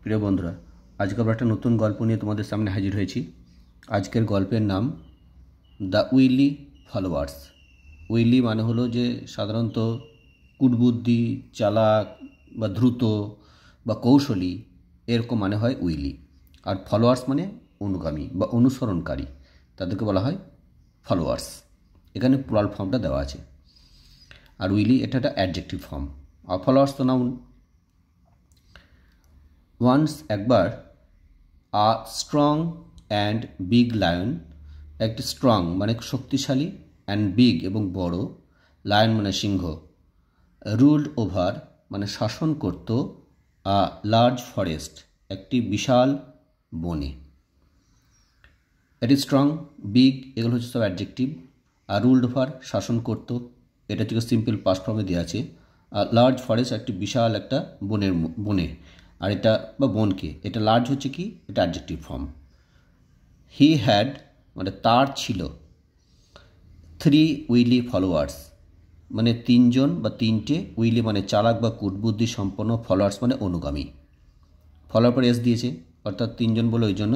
প্রিয় বন্ধুরা, আজকে আমরা একটা নতুন গল্প নিয়ে তোমাদের সামনে হাজির হয়েছি। আজকের গল্পের নাম দ্য উইলি ফলোয়ার্স। উইলি মানে হলো যে সাধারণত কুটবুদ্ধি, চালাক বা দ্রুত বা কৌশলী, এরকম মানে হয় উইলি। আর ফলোয়ার্স মানে অনুগামী বা অনুসরণকারী, তাদেরকে বলা হয় ফলোয়ার্স। এখানে প্লুরাল ফর্মটা দেওয়া আছে। আর উইলি এটা একটা অ্যাডজেক্টিভ ফর্ম, আর ফলোয়ার্স তো নাউন। ওয়ান্স একবার আ স্ট্রং অ্যান্ড বিগ লায়ন, একটি স্ট্রং মানে শক্তিশালী, অ্যান্ড বিগ এবং বড়, লায়ন মানে সিংহ, রুলড ওভার মানে শাসন করত আ লার্জ ফরেস্ট একটি বিশাল বনে। এটি স্ট্রং, বিগ এগুলো হচ্ছে সব অ্যাডজেক্টিভ। আর রুলড ওভার শাসন করত, এটা থেকে সিম্পল পাস্ট ফর্মে দেওয়া আছে। আর লার্জ ফরেস্ট একটি বিশাল একটা বনে, আর এটা বা বনকে, এটা লার্জ হচ্ছে কি, এটা অ্যাডজেক্টিভ ফর্ম। হি হ্যাড মানে তার ছিল, 3 উইলি ফলোয়ার্স মানে 3জন বা 3টে, উইলি মানে চালাক বা কুটবুদ্ধি সম্পন্ন, ফলোয়ার্স মানে অনুগামী। ফলোয়ার পর এস দিয়েছে, অর্থাৎ 3জন বলে ওই জন্য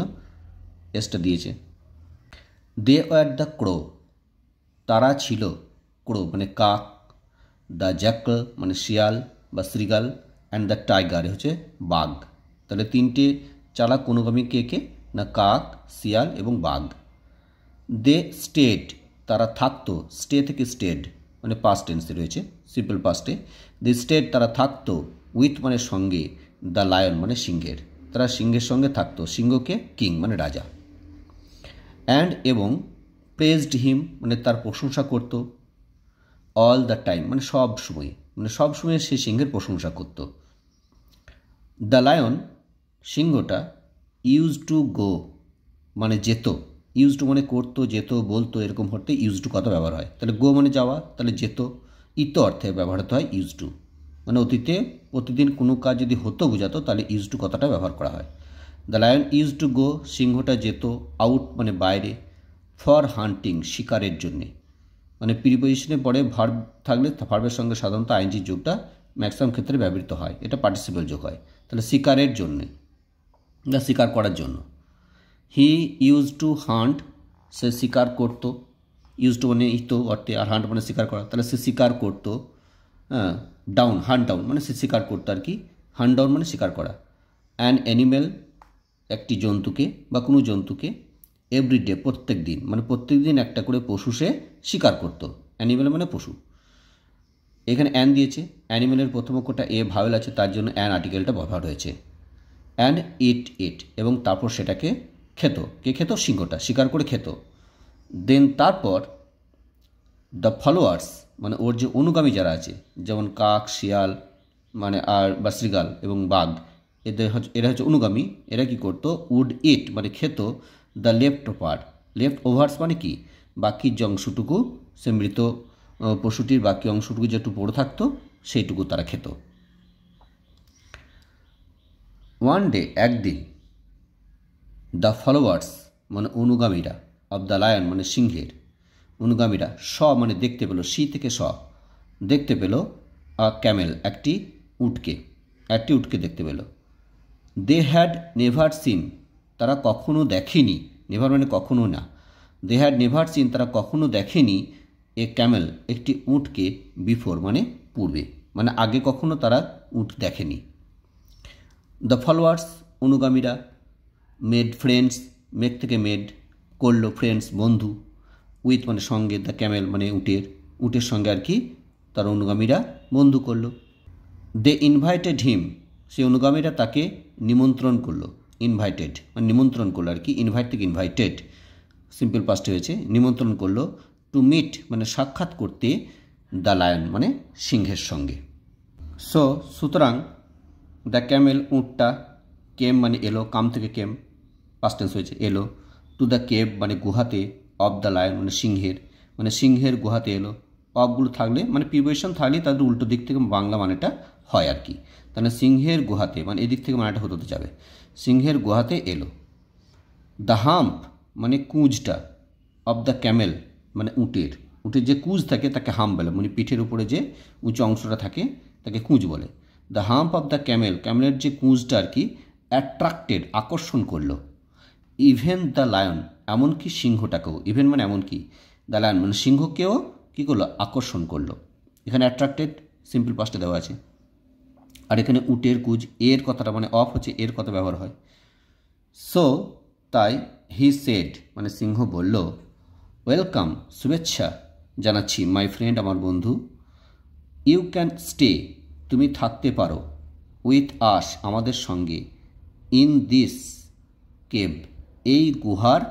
এসটা দিয়েছে। দে ওয়ার দ্য ক্রো, তারা ছিল, ক্রো মানে কাক, দ্য জ্যাকল মানে শিয়াল বা শ্রীগাল, অ্যান্ড দ্য টাইগার হচ্ছে বাঘ। তাহলে 3টে চালাক অনুগামী কে কে না, কাক, শিয়াল এবং বাঘ। দে স্টেড তারা থাকতো, স্টে থেকে স্টেড মানে পাস্ট টেন্সে রয়েছে, সিম্পল পাস্টে। দে স্টেড তারা থাকতো, উইথ মানে সঙ্গে, দ্য লায়ন মানে সিংহের, তারা সিংহের সঙ্গে থাকতো, সিংহকে কিং মানে রাজা। অ্যান্ড এবং প্রেজড হিম মানে তার প্রশংসা করত, অল দ্য টাইম মানে সব সময়, মানে সব সময় সে সিংহের প্রশংসা করত। দ্য লায়ন সিংহটা ইউজ টু গো মানে যেত, ইউজ টু মানে করতো, যেত, বলতো, এরকম হতে ইউজ টু কথা ব্যবহার হয়। তাহলে গো মানে যাওয়া, তাহলে যেত, ইতো অর্থে ব্যবহার হতে হয় ইউজ টু, মানে অতীতে প্রতিদিন কোনো কাজ যদি হতো বোঝাতো তাহলে ইউজ টু কথাটা ব্যবহার করা হয়। The lion use to go সিংহটা যেত, আউট মানে বাইরে, ফর হান্টিং শিকারের জন্যে, মানে প্রিপোজিশনে পরে ভার্ব থাকলে ভার্বের সঙ্গে সাধারণত আইএনজি যোগটা ম্যাক্সিমাম ক্ষেত্রে ব্যবহৃত হয়, এটা পার্টিসিপেল যোগ হয়। তাহলে শিকারের জন্যে বা শিকার করার জন্য। হি ইউজ টু হান্ট সে শিকার করতো, ইউজ টু মানে ইতো অর্থে, আর হান্ট মানে শিকার করা, তাহলে সে শিকার করতো। হ্যাঁ, ডাউন হান্ট ডাউন মানে সে শিকার করতো আর কি, হান্ট ডাউন মানে শিকার করা। অ্যান অ্যানিমেল একটি জন্তুকে বা কোনো জন্তুকে, এভরিডে প্রত্যেক দিন মানে প্রত্যেক দিন একটা করে পশু সে শিকার করতো, অ্যানিমেল মানে পশু। এখানে অ্যান দিয়েছে, অ্যানিমেলের প্রথম অক্ষরটা এ ভাওয়েল আছে, তার জন্য অ্যান আর্টিকেলটা ব্যবহার হয়েছে। অ্যান্ড ইট এবং তারপর সেটাকে খেত, কে খেত, সিংহটা শিকার করে খেত। দেন তারপর দ্য ফলোয়ার্স মানে ওর যে অনুগামী যারা আছে, যেমন কাক, শিয়াল মানে আর বা শ্রীগাল এবং বাঘ, এরা হচ্ছে অনুগামী। এরা কি করতো, উড ইট মানে খেত, দ্য লেফট ওভার্স মানে কি, বাকি যে অংশটুকু, সে মৃত পশুটির বাকি অংশটুকু যেটুকু পড়ে থাকতো সেইটুকু তারা খেত। ওয়ান ডে একদিন, দ্য ফলোয়ার্স মানে অনুগামীরা, অব দ্য লায়ন মানে সিংহের অনুগামীরা, মানে দেখতে পেল, সি থেকে দেখতে পেল, আ ক্যামেল একটি উটকে দেখতে পেল। দে হ্যাড নেভার সিন তারা কখনো দেখেনি, নেভার মানে কখনো না, দে হ্যাড নেভার সিন তারা কখনো দেখেনি, এ ক্যামেল একটি উটকে, বিফোর মানে পূর্বে, মানে আগে কখনো তারা উট দেখেনি। দ্য ফলোয়ার্স অনুগামীরা, মেড ফ্রেন্ডস মেক থেকে মেড করলো, ফ্রেন্ডস বন্ধু, উইথ মানে সঙ্গে, দ্য ক্যামেল মানে উটের সঙ্গে আর কি তার অনুগামীরা বন্ধু করলো। দে ইনভাইটেড হিম সে অনুগামীরা তাকে নিমন্ত্রণ করলো, ইনভাইটেড মানে নিমন্ত্রণ করলো আর কি, ইনভাইট থেকে ইনভাইটেড সিম্পল পাস্টে হয়েছে, নিমন্ত্রণ করলো। টু মিট মানে সাক্ষাৎ করতে, দ্য লায়ন মানে সিংহের সঙ্গে। সুতরাং দ্য ক্যামেল উটটা, কেম মানে এলো, কাম থেকে কেম পাস্ট টেন্স হয়েছে, এলো। টু দ্য কেভ মানে গুহাতে, অফ দ্য লায়ন মানে সিংহের গুহাতে এলো। অফগুলো থাকলে মানে প্রিপোজিশন থাকলে তাদের উল্টো দিক থেকে বাংলা মানেটা হয় আর কি। তাহলে সিংহের গুহাতে মানে এদিক থেকে মানেটা হতে যাবে, সিংহের গুহাতে এলো। দ্য হাম্প মানে কুঁজটা, অফ দ্য ক্যামেল মানে উটের যে কুঁজ থাকে তাকে হাম্প বলে, মানে পিঠের উপরে যে উঁচু অংশটা থাকে তাকে কুঁজ বলে। দ্য হাম্প অফ দ্য ক্যামেলের যে কুঁজটা আর কি, অ্যাট্রাক্টেড আকর্ষণ করলো, ইভেন দ্য লায়ন এমনকি সিংহটাকেও, ইভেন মানে এমনকি, দ্য লায়ন মানে সিংহকেও কী করলো, আকর্ষণ করলো। এখানে অ্যাট্রাক্টেড সিম্পল পাস্টে দেওয়া আছে। আর এখানে উটের কুজ, এর কথাটা মানে অফ হচ্ছে, এর কথা ব্যবহার হয়। সো তাই হি সেড মানে সিংহ বলল, ওয়েলকাম শুভেচ্ছা জানাচ্ছি, মাই ফ্রেন্ড আমার বন্ধু, ইউ ক্যান স্টে তুমি থাকতে পারো, উইথ আস আমাদের সঙ্গে, ইন দিস কেভ এই গুহার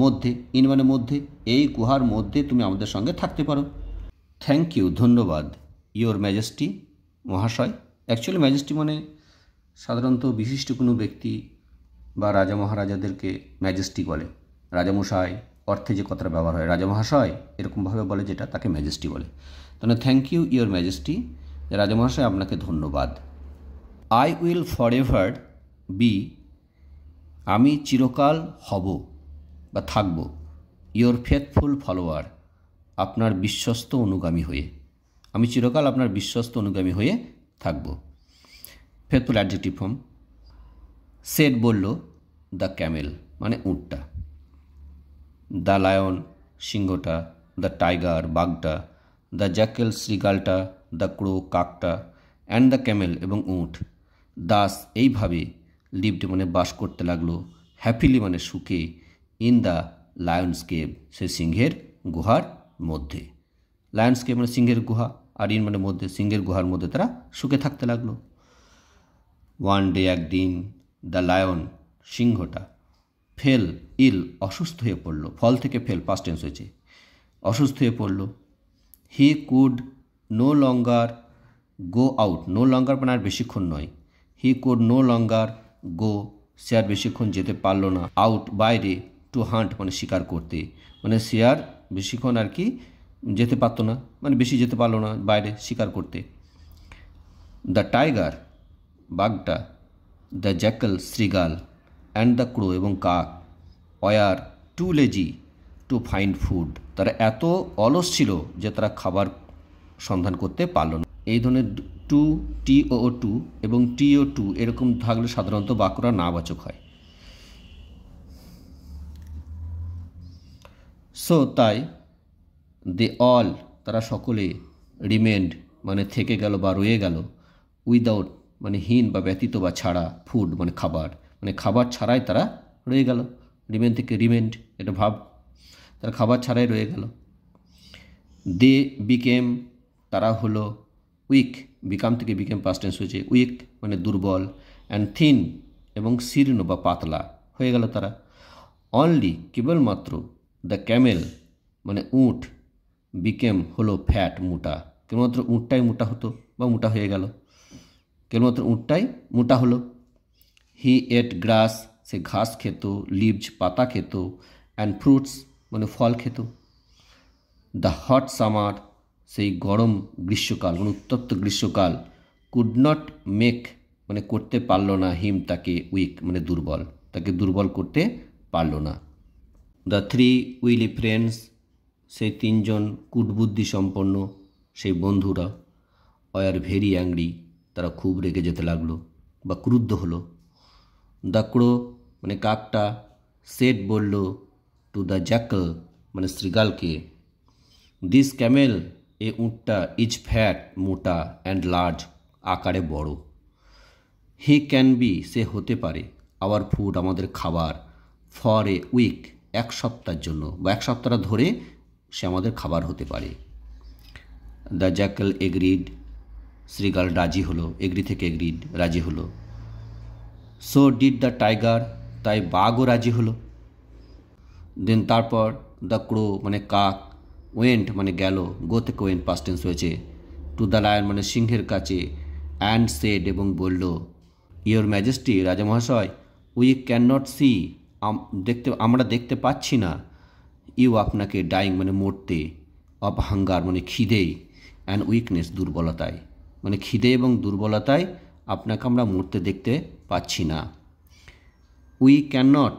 মধ্যে, ইন মানে মধ্যে, এই গুহার মধ্যে তুমি আমাদের সঙ্গে থাকতে পারো। থ্যাংক ইউ ধন্যবাদ, ইয়োর ম্যাজেস্টি মহাশয়। অ্যাকচুয়ালি ম্যাজেস্টি মানে সাধারণত বিশিষ্ট কোনো ব্যক্তি বা রাজা মহারাজাদেরকে ম্যাজেস্টি বলে। রাজামশাই অর্থে যে কথাটা ব্যবহার হয়, রাজা মহাশয় এরকমভাবে বলে যেটা, তাকে ম্যাজেস্টি বলে। তাহলে থ্যাংক ইউ ইয়োর ম্যাজেস্টি, রাজামহাশয় আপনাকে ধন্যবাদ। I will for ever be আমি চিরকাল হব বা থাকব, ইয়োর ফেথফুল ফলোয়ার আপনার বিশ্বস্ত অনুগামী হয়ে, আমি চিরকাল আপনার বিশ্বস্ত অনুগামী হয়ে থাকব। Faithful adjective form. সেড বলল, দ্য ক্যামেল মানে উটটা, দ্য লায়ন সিংহটা, দ্য টাইগার বাঘটা, দ্য জ্যাকেল শ্রীগালটা, দ্য ক্রো কাকটা, অ্যান্ড দ্য ক্যামেল এবং উট, দাস এইভাবে, লিভড মানে বাস করতে লাগলো, হ্যাপিলি মানে সুখে, ইন দ্য লায়ন্স কেভ সে সিংহের গুহার মধ্যে। লায়ন্স কেভ মানে সিংহের গুহা, আর ইন মানে মধ্যে, সিংহের গুহার মধ্যে তারা সুখে থাকতে লাগলো। ওয়ান ডে একদিন, দ্য লায়ন সিংহটা, ফেল ইল অসুস্থ হয়ে পড়ল, ফল থেকে ফেল পাস্ট টেন্স হয়েছে, অসুস্থ হয়ে পড়ল। He could no longer go out, no longer মানে আর বেশিক্ষণ নয়, হি কুড নো লঙ্গার গো সে আর বেশিক্ষণ যেতে পারল না, আউট বাইরে, টু হান্ট মানে শিকার করতে, মানে সে আর বেশিক্ষণ আর কি যেতে পারতো না, মানে বেশি যেতে পারলো না বাইরে শিকার করতে। দ্য টাইগার বাঘটা, দ্য জ্যাকল শ্রীগাল, অ্যান্ড দ্য ক্রো এবং কাক, were too lazy to find food তারা এত অলস ছিল যে তারা খাবার সন্ধান করতে পারল না। এই ধরনের টু, টি ও টু এবং টি ও টু এরকম থাকলে সাধারণত বাক্যটা নাবাচক হয়। সো তাই, দে অল তারা সকলে, রিমেন্ড মানে থেকে গেল বা রয়ে গেল, উইদাউট মানে হীন বা ব্যতীত বা ছাড়া, ফুড মানে খাবার ছাড়াই তারা রয়ে গেল। রিমেন থেকে রিমেন্ড এটা ভাব, তারা খাবার ছাড়াই রয়ে গেল। দে বিকেম তারা হলো, উইক বিকাম থেকে বিকেম পাস্ট টেন্স হয়েছে, উইক মানে দুর্বল, অ্যান্ড থিন এবং শীর্ণ বা পাতলা হয়ে গেল তারা। অনলি কেবলমাত্র, দ্য ক্যামেল মানে উট, বিকেম হলো ফ্যাট মোটা, কেবলমাত্র উটটাই মোটা হতো বা মোটা হয়ে গেল, কেবলমাত্র উটটাই মোটা হলো। হি এট গ্রাস সে ঘাস খেত, লিভস পাতা খেত, অ্যান্ড ফ্রুটস মানে ফল খেত। দ্য হট সামার সেই গরম গ্রীষ্মকাল মানে উত্তপ্ত গ্রীষ্মকাল, কুড নট মেক মানে করতে পারল না, হিম তাকে, উইক মানে দুর্বল, তাকে দুর্বল করতে পারল না। দ্য থ্রি উইলি ফ্রেন্ডস সেই তিনজন কুটবুদ্ধি সম্পন্ন সেই বন্ধুরা, ওয়ার ভেরি অ্যাংরি তারা খুব রেগে যেতে লাগলো বা ক্রুদ্ধ হলো। দ্য ক্রো মানে কাকটা, সেড বলল, টু দ্য জ্যাকল মানে শ্রীগালকে, দিস ক্যামেল এ উটটা, ইজ ফ্যাট মোটা, অ্যান্ড লার্জ আকারে বড়, হি ক্যান বি সে হতে পারে, আওয়ার ফুড আমাদের খাবার, ফর এ উইক এক সপ্তাহের জন্য বা এক সপ্তাহ ধরে সে আমাদের খাবার হতে পারে। দ্য জ্যাকল এগ্রিড শ্রীগাল রাজি হলো, এগ্রি থেকে এগ্রিড রাজি হলো। সো ডিড দ্য টাইগার তাই বাঘও রাজি হলো। দেন তারপর দ্য ক্রো মানে কাক, ওয়েন্ট মানে গেল, গো থেকে ওয়েন্ট পাস্ট টেন্স হয়েছে, টু দ্য লায়ন মানে সিংহের কাছে, অ্যান্ড সেড এবং বলল, ইয়োর ম্যাজেস্টি রাজামহাশয়, উই ক্যান নট সি আমরা দেখতে পাচ্ছি না, ইউ আপনাকে, ডাইং মানে মরতে, অফ হাঙ্গার মানে খিদে, অ্যান্ড উইকনেস দুর্বলতায়, মানে খিদে এবং দুর্বলতায় আপনাকে আমরা মরতে দেখতে পাচ্ছি না। উই ক্যান নট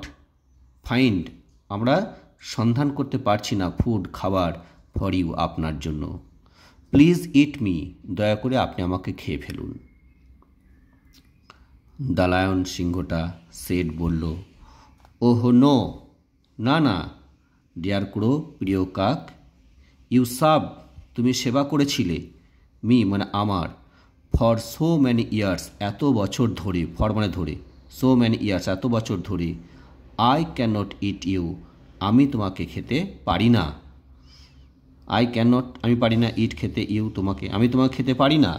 ফাইন্ড আমরা সন্ধান করতে পারছি না, ফুড খাবার, ফর ইউ আপনার জন্য, প্লিজ ইট মি দয়া করে আপনি আমাকে খেয়ে ফেলুন। দ্য লায়ন সিংহটা সেড বলল, ওহ নো, না না, ডিয়ার ক্রো প্রিয় কাক, ইউ সার্ভ তুমি সেবা করেছিলে, মি মানে আমার, ফর সো ম্যানি ইয়ার্স এত বছর ধরে, ফর মানে ধরে, সো ম্যানি ইয়ার্স এত বছর ধরে, I can not eat you আমি তোমাকে খেতে পারি না, আই ক্যান নট আমি পারি না, ইট খেতে, ইউ তোমাকে আমি তোমাকে খেতে পারি না।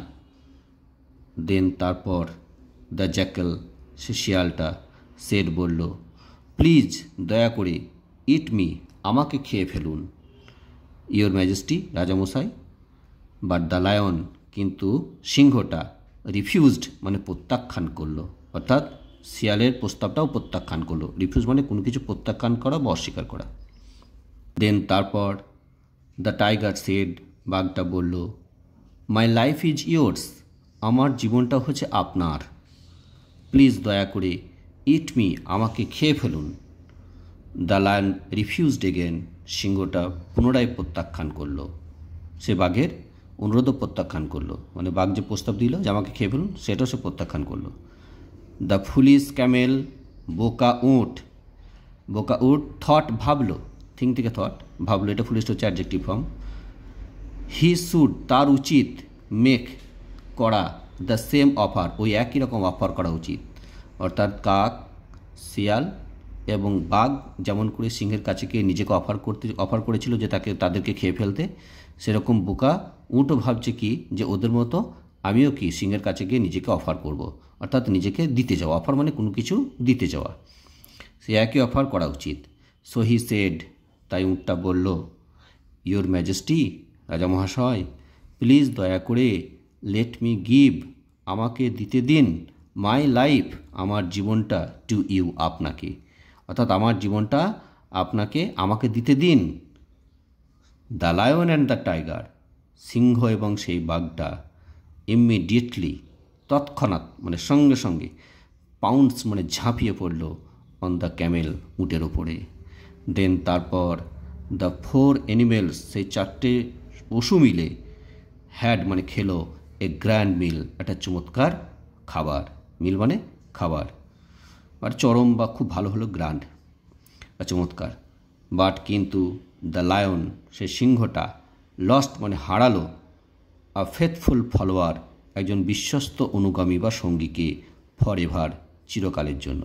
দেন তারপর দ্য জ্যাকেল সে শিয়ালটা সেড বলল, প্লিজ দয়া করে, ইট মি আমাকে খেয়ে ফেলুন, ইয়োর ম্যাজেস্টি রাজামশাই। বাট দ্য লায়ন কিন্তু সিংহটা রিফিউজড মানে প্রত্যাখ্যান করলো, অর্থাৎ শিয়ালের প্রস্তাবটাও প্রত্যাখ্যান করলো। রিফিউজ মানে কোনো কিছু প্রত্যাখ্যান করা বা অস্বীকার করা। দেন তারপর দ্য টাইগার সেড বাঘটা বলল, মাই লাইফ ইজ ইয়োর্স আমার জীবনটা হচ্ছে আপনার, প্লিজ দয়া করে, ইট মি আমাকে খেয়ে ফেলুন। দ্য লায়ন রিফিউজড এগেন সিংহটা পুনরায় প্রত্যাখ্যান করলো, সে বাঘের অনুরোধও প্রত্যাখ্যান করলো, মানে বাঘ যে প্রস্তাব দিল যে আমাকে খেয়ে ফেলুন সেটাও সে প্রত্যাখ্যান করলো। দ্য ফুলিশ ক্যামেল বোকা উট, বোকা উট থট ভাবলো, থিঙ্ক থেকে থট ভাবলো, এটা ফুলিশ হচ্ছে অ্যাডজেক্টিভ ফর্ম। হি শুড তার উচিত, মেক করা, দ্য সেম অফার ওই একই রকম অফার করা উচিত, অর্থাৎ কাক শিয়াল এবং বাঘ যেমন করে সিংহের কাছে গিয়ে নিজেকে অফার করেছিল যে তাদেরকে খেয়ে ফেলতে, সেরকম বোকা উটও ভাবছে কি যে ওদের মতো আমিও কি সিংহের কাছে গিয়ে নিজেকে অফার করব, অর্থাৎ নিজেকে দিতে যাওয়া, অফার মানে কোনো কিছু দিতে যাওয়া, সে একই অফার করা উচিত। সো হি সেড তাই উটটা বলল, ইয়োর ম্যাজেস্টি রাজা মহাশয়, প্লিজ দয়া করে, লেট মি গিভ আমাকে দিতে দিন, মাই লাইফ আমার জীবনটা, টু ইউ আপনাকে, অর্থাৎ আমার জীবনটা আপনাকে আমাকে দিতে দিন। The lion and the tiger সিংহ এবং সেই বাঘটা ইমিডিয়েটলি তৎক্ষণাৎ মানে সঙ্গে সঙ্গে, পাউন্ডস মানে ঝাঁপিয়ে পড়ল অন দ্য ক্যামেল উটের ওপরে। দেন তারপর দ্য ফোর অ্যানিমেলস সেই চারটে পশু মিলে হ্যাড মানে খেলো এ গ্র্যান্ড মিল একটা চমৎকার খাবার, মিল মানে খাবার, আর চরম বা খুব ভালো হলো গ্র্যান্ড বা চমৎকার। বাট কিন্তু দ্য লায়ন সে সিংহটা লস্ট মানে হারালো আ ফেথফুল ফলোয়ার একজন বিশ্বস্ত অনুগামী বা সঙ্গীকে ফর এভার চিরকালের জন্য।